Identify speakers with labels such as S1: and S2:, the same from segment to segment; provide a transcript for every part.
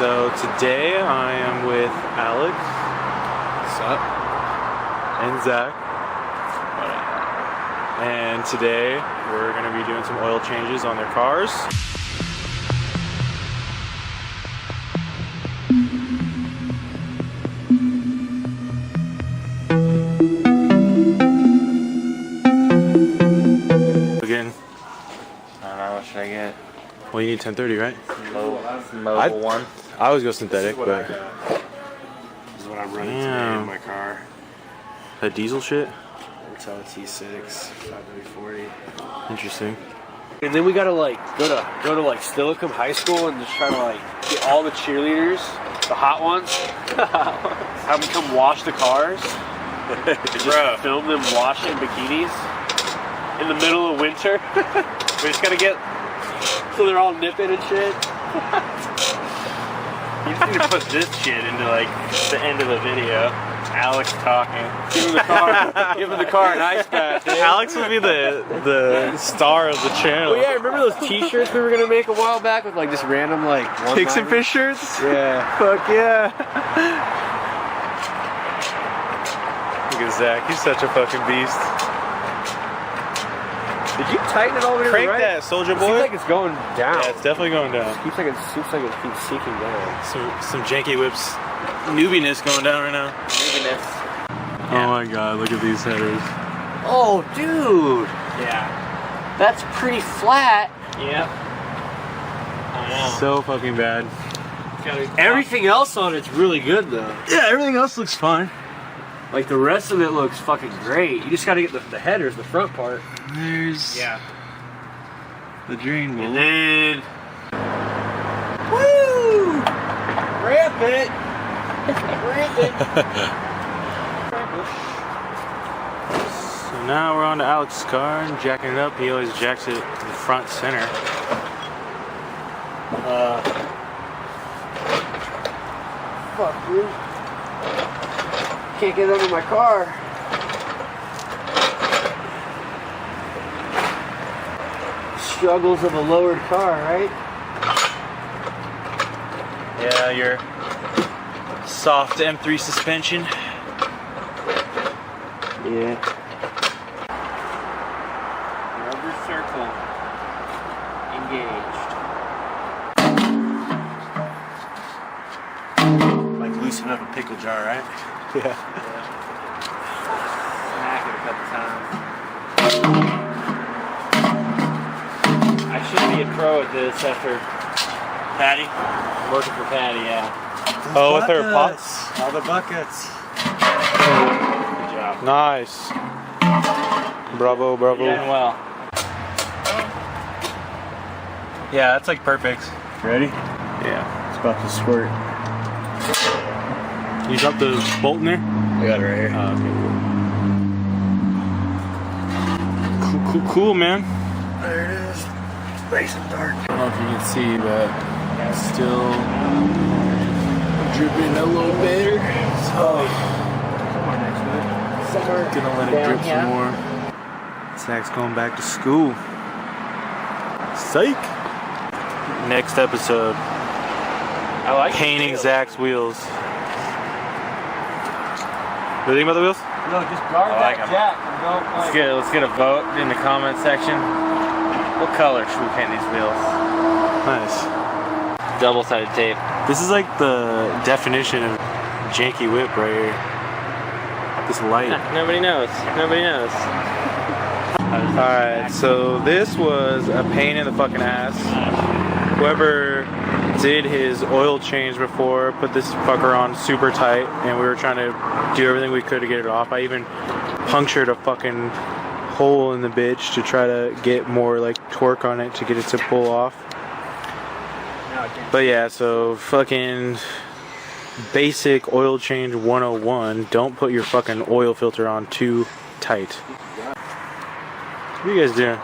S1: So today I am with Alex.
S2: What's up?
S1: And Zach. And today we're going to be doing some oil changes on their cars. Again.
S2: I don't know, what should I get?
S1: Well, you need 1030, right?
S2: Mobile one.
S1: I always go synthetic, but...
S3: This is what I'm running today in my car.
S1: That diesel shit?
S3: Intel T6 540.
S1: Interesting.
S3: And then we gotta like go to like Steilacoom High School and just try to like get all the cheerleaders, the hot ones, have them come wash the cars. And just film them washing bikinis in the middle of winter. We just gotta get so they're all nipping and shit. You just need to put this shit into like the end of the video. Alex talking. Give him the car an ice bath. Dude.
S1: Alex would be the star of the channel.
S3: Well, yeah, remember those t-shirts we were gonna make a while back with like just random like
S1: Pigs and fish shirts?
S3: Yeah.
S1: Fuck yeah. Look at Zach, he's such a fucking beast.
S3: Did you tighten it all the way to the
S1: Crank
S3: right?
S1: that, soldier boy.
S3: It seems like it's going down.
S1: Yeah, it's definitely going down.
S3: Seems like it keeps seeking down.
S1: Some JankyWhips newbiness going down right now.
S3: Newbiness.
S1: Oh my god, look at these headers.
S3: Oh, dude.
S2: Yeah.
S3: That's pretty flat.
S2: Yeah. I know.
S1: So fucking bad.
S3: Everything else on it's really good though.
S1: Yeah, everything else looks fine.
S3: Like the rest of it looks fucking great. You just gotta get the headers, the front part.
S1: There's the drain bolt.
S3: And then woo! Ramp it! Ramp it!
S1: So now we're on to Alex's car and jacking it up. He always jacks it in the front center.
S3: Fuck, dude. Can't get under my car. Struggles of a lowered car, right?
S1: Yeah, your soft M3 suspension.
S3: Yeah. Rubber circle. Engaged.
S2: Like loosen up a pickle jar, right?
S1: Yeah.
S2: Smack it a couple times. I should be a pro at this after Patty. I'm working for Patty, yeah.
S1: Oh, with her pots?
S2: All the buckets. Good job.
S1: Nice. Bravo, bravo.
S2: You're doing well.
S1: Yeah, that's like perfect.
S2: Ready?
S1: Yeah.
S2: It's about to squirt.
S1: You dropped the bolt in there?
S2: I got it right here.
S1: Okay, cool, man.
S2: There it is. Nice and dark.
S1: I don't know if you can see, but it's still dripping a little bit. So gonna let it drip some more. Zach's going back to school. Psych. Next episode.
S3: I like
S1: Painting Zach's wheels. What do you think about the wheels?
S3: No, just guard
S2: I like
S3: that
S2: 'em.
S3: jack and don't like
S2: Let's get a vote in the comment section. What color should we paint these wheels?
S1: Nice.
S2: Double-sided tape.
S1: This is like the definition of janky whip right here. This light.
S2: Nobody knows. Nobody knows.
S1: Alright, so this was a pain in the fucking ass. Whoever did his oil change before put this fucker on super tight, and we were trying to do everything we could to get it off. I even punctured a fucking hole in the bitch to try to get more like torque on it to get it to pull off. But yeah, so fucking basic oil change 101. Don't put your fucking oil filter on too tight. What are you guys doing?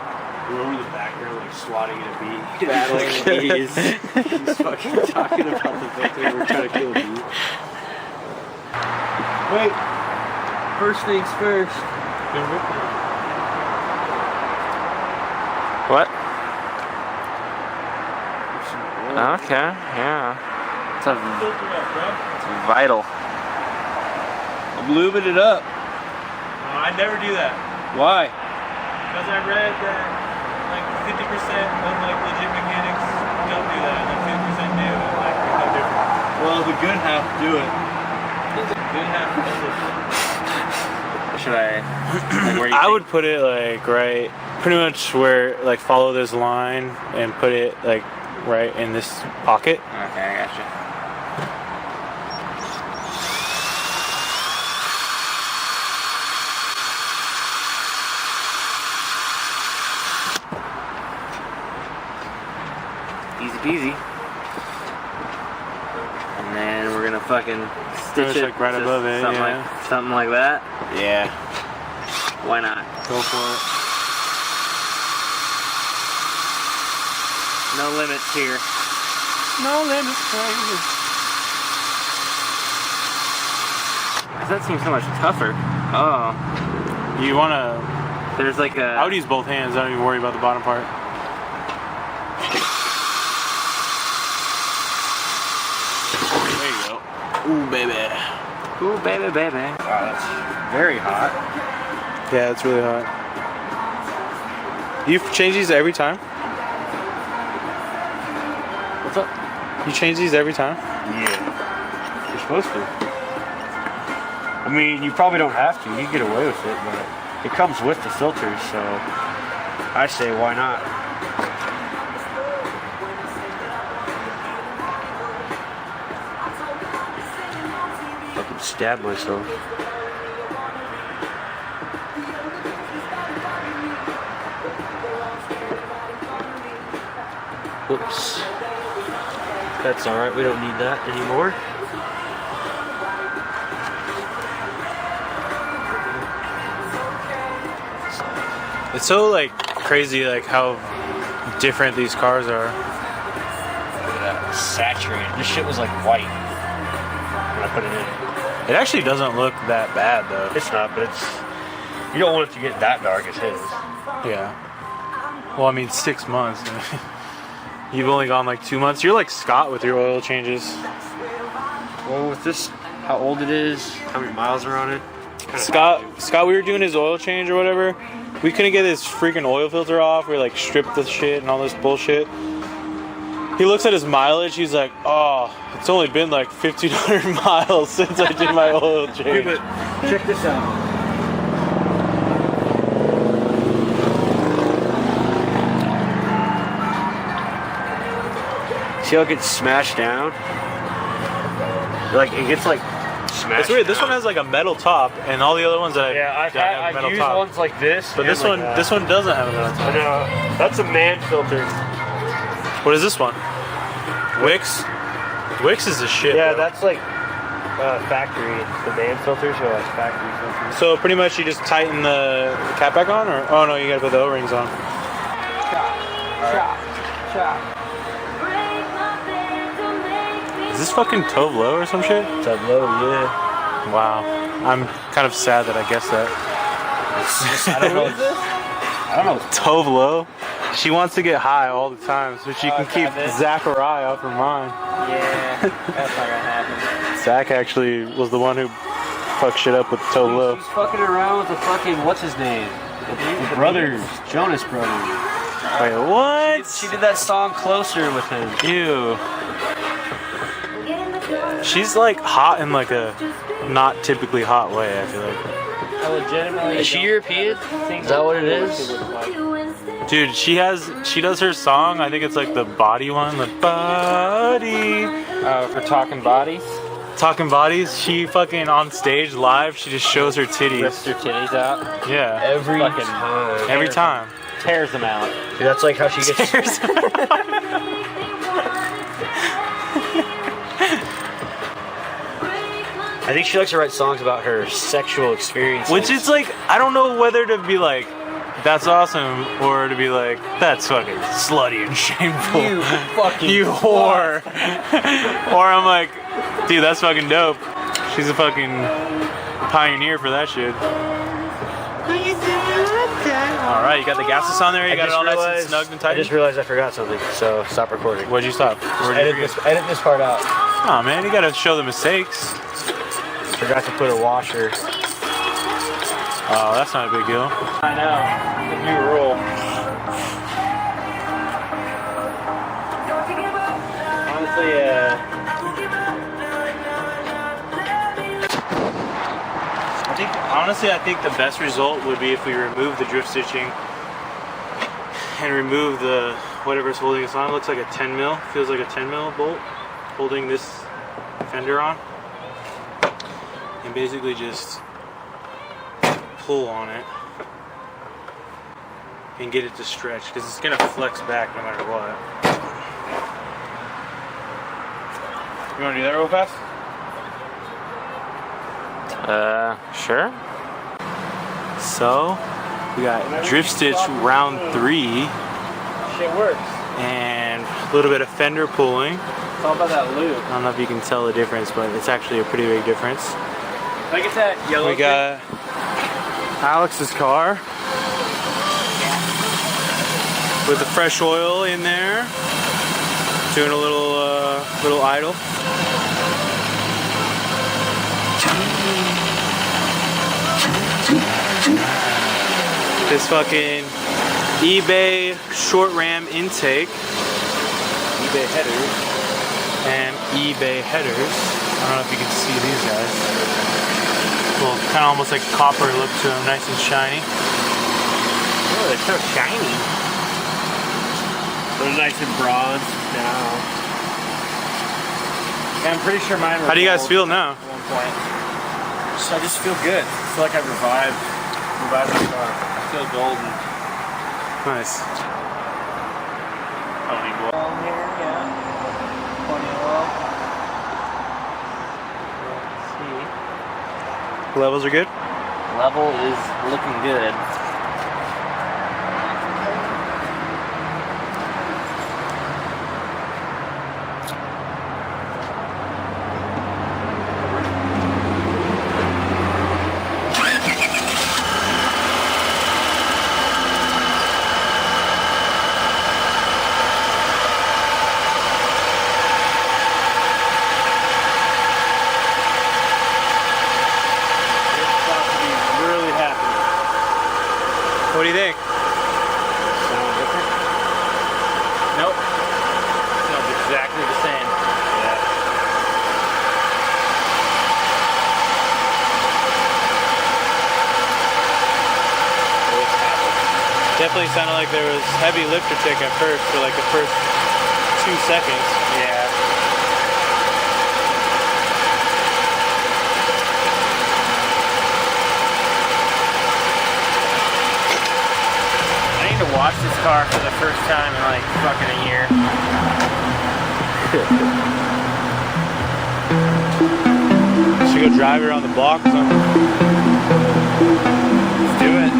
S3: We're over the background like swatting at a bee. Battling bees. He's fucking talking about the victim. We're trying to kill a bee. Wait. First things first.
S1: What?
S2: Okay, yeah. It's vital.
S3: I'm lubing it up.
S1: I never do that.
S3: Why?
S1: Because I read that like 50% of like legit mechanics don't do that, and like 50% do, and like there's no difference.
S3: Well, the good half do it.
S1: Good half does it.
S2: Should I? Like, where do you
S1: I
S2: think?
S1: would put it like right, pretty much where like follow this line and put it like right in this pocket.
S2: Okay, I gotcha. Easy peasy. And then we're gonna fucking stitch
S1: It's
S2: it
S1: like right
S2: just
S1: above it,
S2: something
S1: yeah.
S2: like something like that.
S3: Yeah.
S2: Why not?
S1: Go for it.
S2: No limits here.
S1: No limits, crazy.
S2: That seems so much tougher. Oh,
S1: You wanna?
S2: there's like a.
S1: I would use both hands. I don't even worry about the bottom part. There you go.
S3: Ooh, baby.
S2: Ooh, baby, baby.
S3: Wow, that's very hot.
S1: Yeah, it's really hot. You change these every time?
S3: What's up?
S1: You change these every time?
S3: Yeah. You're supposed to. I mean, you probably don't have to. You get away with it, but it comes with the filters, so I say why not? Fucking stab myself. Whoops. That's alright, we don't need that anymore.
S1: It's so like crazy, like how different these cars are.
S3: Look at that. Saturated. This shit was like white when I put it in.
S1: It actually doesn't look that bad though.
S3: It's not, but it's. You don't want it to get that dark as his.
S1: Yeah. Well, I mean, 6 months. You've only gone like 2 months. You're like Scott with your oil changes.
S3: Well, with this, how old it is, how many miles are on it.
S1: Scott, we were doing his oil change or whatever. We couldn't get his freaking oil filter off. We like stripped the shit and all this bullshit. He looks at his mileage. He's like, "Oh, it's only been like 1,500 miles since I did my oil change."
S3: But check this out. See how it gets smashed down? Like it gets like smashed.
S1: It's weird. This
S3: down.
S1: one has like a metal top, and all the other ones that
S3: Yeah,
S1: have
S3: I've used ones like this.
S1: But this one, this one doesn't have a metal top.
S3: I know. That's a man filter.
S1: What is this one? Wix. Wix is the shit.
S3: Yeah,
S1: bro.
S3: that's like factory. The man filters are like factory filters.
S1: So pretty much you just tighten the cap back on, or oh no, you gotta put the O-rings on.
S3: Chop.
S1: Is this fucking Tove Lo or some shit?
S3: Tableau, yeah.
S1: Wow. I'm kind of sad that I guessed that.
S3: I don't know. I don't know.
S1: Tove Lo? She wants to get high all the time so she can keep Zachariah off her mind.
S2: Yeah, that's not gonna happen.
S1: Zach actually was the one who fucked shit up with Tove Lo.
S3: She's fucking around with the fucking what's his name? The brothers, Jonas Brothers.
S1: Wait, what?
S3: She did that song Closer with him.
S1: Ew. She's like hot in like a not typically hot way, I feel like.
S2: I legitimately.
S3: Is she European? Is that what it is?
S1: Dude, she does her song, I think it's like the body one, the body.
S2: For talking bodies.
S1: Talking bodies, she fucking on stage live, she just shows her titties.
S2: Rips her titties out.
S1: Yeah.
S3: Every
S2: Fucking
S3: time.
S1: Every time.
S2: Tears them out.
S3: Dude, that's like how she gets. I think she likes to write songs about her sexual experiences.
S1: Which is like, I don't know whether to be like, that's awesome, or to be like, that's fucking slutty and shameful.
S2: You fucking
S1: you whore. Or I'm like, dude, that's fucking dope. She's a fucking pioneer for that shit. Alright, you got the gases on there, you got it all nice and snug and tight.
S3: I just realized I forgot something, so stop recording.
S1: What'd you stop?
S3: Edit this part out.
S1: Oh man, you gotta show the mistakes.
S3: Forgot to put a washer.
S1: Oh, that's not a big deal.
S2: I know. The new rule. Honestly,
S1: I think the best result would be if we remove the drift stitching and remove the whatever's holding us on. It looks like a 10 mil. Feels like a 10 mil bolt holding this fender on. And basically just pull on it and get it to stretch, because it's gonna flex back no matter what. You wanna do that real fast?
S2: sure.
S1: So we got drift stitch round 3
S2: Shit works.
S1: and a little bit of fender pulling.
S2: It's all about that loop.
S1: I don't know if you can tell the difference, but it's actually a pretty big difference.
S2: Can I get that yellow?
S1: We got Alex's car with the fresh oil in there, doing a little idle. This fucking eBay short ram intake,
S3: eBay headers.
S1: and eBay headers. I don't know if you can see these guys. Well, kind of almost like copper look to them, nice and shiny.
S2: Oh, they're so shiny.
S3: They're nice and bronze now.
S2: Yeah, I'm pretty sure mine were
S1: How do you guys
S2: gold
S1: feel now?
S2: at one point.
S3: I just feel good. I feel like I revived my car. I feel golden.
S1: Nice.
S3: Pony boy.
S2: Here, yeah. Plenty of oil. Let's see.
S1: Levels are good?
S2: Level is looking good.
S1: What do you think?
S2: Sound different? Nope. Sounds exactly the same.
S3: Yeah.
S1: Definitely sounded like there was heavy lifter tick at first for like the first 2 seconds.
S2: Yeah. I need to wash this car for the first time in like fucking a year.
S1: Should go drive it around the block or something.
S2: Let's do it.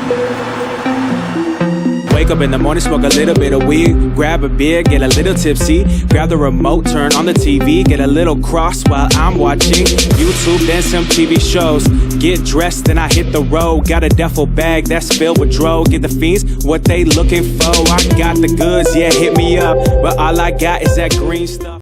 S4: Wake up in the morning, smoke a little bit of weed, grab a beer, get a little tipsy, grab the remote, turn on the TV, get a little cross while I'm watching YouTube, then some TV shows. Get dressed, then I hit the road, got a duffel bag that's filled with dro. Get the fiends, what they looking for, I got the goods, yeah, hit me up, but all I got is that green stuff.